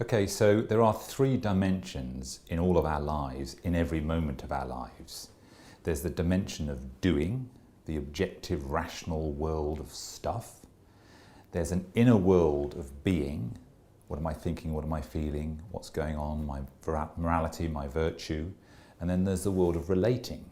Okay, so there are three dimensions in all of our lives, in every moment of our lives. There's the dimension of doing, the objective, rational world of stuff. There's an inner world of being. What am I thinking? What am I feeling? What's going on? My morality, my virtue. And then there's the world of relating,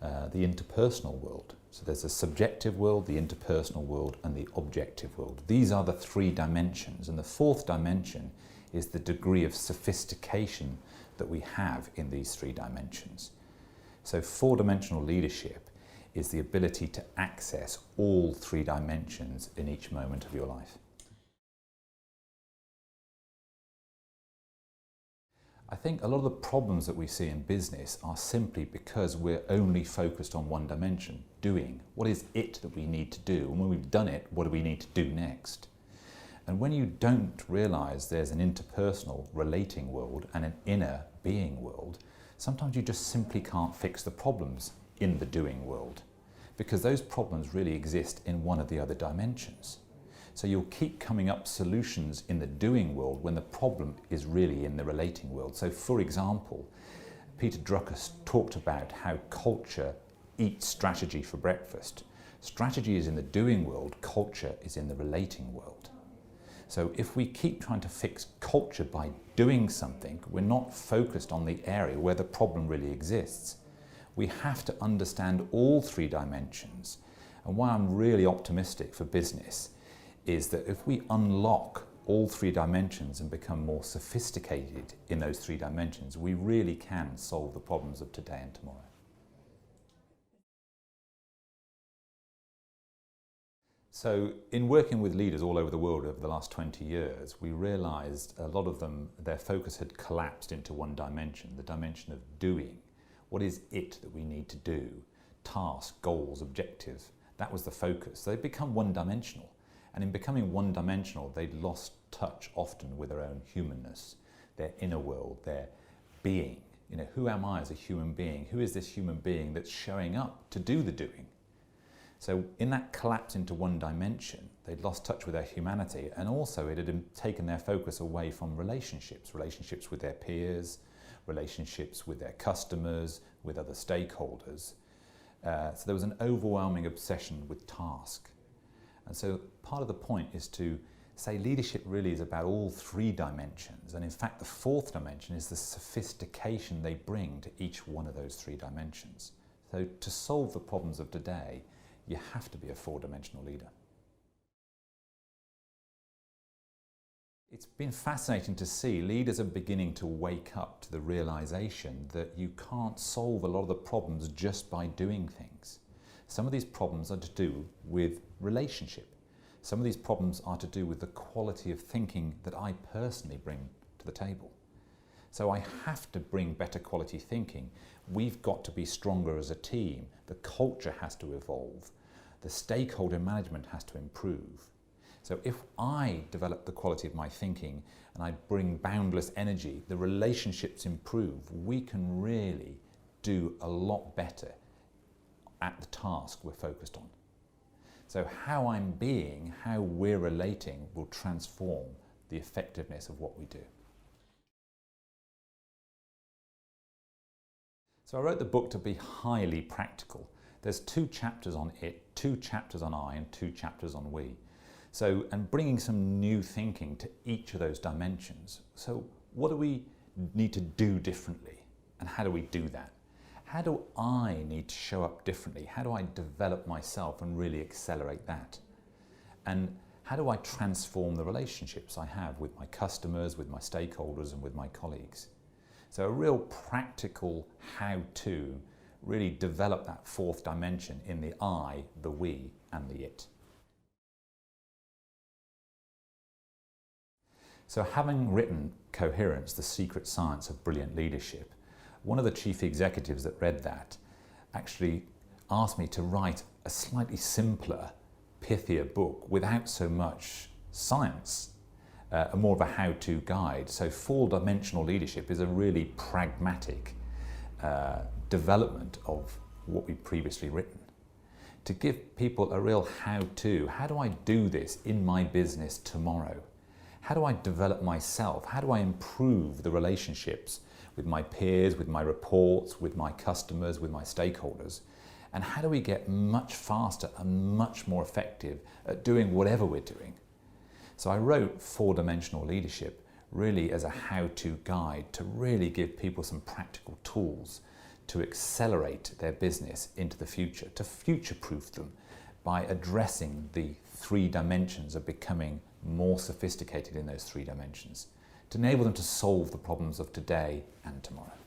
the interpersonal world. So there's a subjective world, the interpersonal world, and the objective world. These are the three dimensions. And the fourth dimension is the degree of sophistication that we have in these three dimensions. So four-dimensional leadership is the ability to access all three dimensions in each moment of your life. I think a lot of the problems that we see in business are simply because we're only focused on one dimension, doing. What is it that we need to do? And when we've done it, what do we need to do next? And when you don't realise there's an interpersonal relating world and an inner being world, sometimes you just simply can't fix the problems in the doing world, because those problems really exist in one of the other dimensions. So you'll keep coming up solutions in the doing world when the problem is really in the relating world. So for example, Peter Drucker talked about how culture eats strategy for breakfast. Strategy is in the doing world, culture is in the relating world. So if we keep trying to fix culture by doing something, we're not focused on the area where the problem really exists. We have to understand all three dimensions. And why I'm really optimistic for business is that if we unlock all three dimensions and become more sophisticated in those three dimensions, we really can solve the problems of today and tomorrow. So in working with leaders all over the world over the last 20 years, we realized a lot of them, their focus had collapsed into one dimension, the dimension of doing. What is it that we need to do? Task, goals, objectives. That was the focus. So they'd become one-dimensional. And in becoming one-dimensional, they'd lost touch often with their own humanness, their inner world, their being. You know, who am I as a human being? Who is this human being that's showing up to do the doing? So in that collapse into one dimension, they'd lost touch with their humanity, and also it had taken their focus away from relationships with their peers, relationships with their customers, with other stakeholders. So there was an overwhelming obsession with task. And so part of the point is to say leadership really is about all three dimensions. And in fact, the fourth dimension is the sophistication they bring to each one of those three dimensions. So to solve the problems of today, you have to be a four-dimensional leader. It's been fascinating to see leaders are beginning to wake up to the realization that you can't solve a lot of the problems just by doing things. Some of these problems are to do with relationship. Some of these problems are to do with the quality of thinking that I personally bring to the table. So I have to bring better quality thinking. We've got to be stronger as a team. The culture has to evolve. The stakeholder management has to improve. So if I develop the quality of my thinking and I bring boundless energy, the relationships improve. We can really do a lot better at the task we're focused on. So how I'm being, how we're relating will transform the effectiveness of what we do. So I wrote the book to be highly practical. There's 2 chapters on it, 2 chapters on I, and 2 chapters on we. So, and bringing some new thinking to each of those dimensions. So what do we need to do differently? And how do we do that? How do I need to show up differently? How do I develop myself and really accelerate that? And how do I transform the relationships I have with my customers, with my stakeholders, and with my colleagues? So a real practical how-to really develop that 4th dimension in the I, the we, and the it. So having written Coherence, the Secret Science of Brilliant Leadership, one of the chief executives that read that actually asked me to write a slightly simpler, pithier book without so much science, more of a how-to guide. So 4-dimensional leadership is a really pragmatic development of what we'd previously written. To give people a real how-to, how do I do this in my business tomorrow? How do I develop myself? How do I improve the relationships with my peers, with my reports, with my customers, with my stakeholders? And how do we get much faster and much more effective at doing whatever we're doing? So I wrote 4-Dimensional Leadership really as a how-to guide to really give people some practical tools to accelerate their business into the future, to future-proof them by addressing the 3 dimensions of becoming more sophisticated in those 3 dimensions, to enable them to solve the problems of today and tomorrow.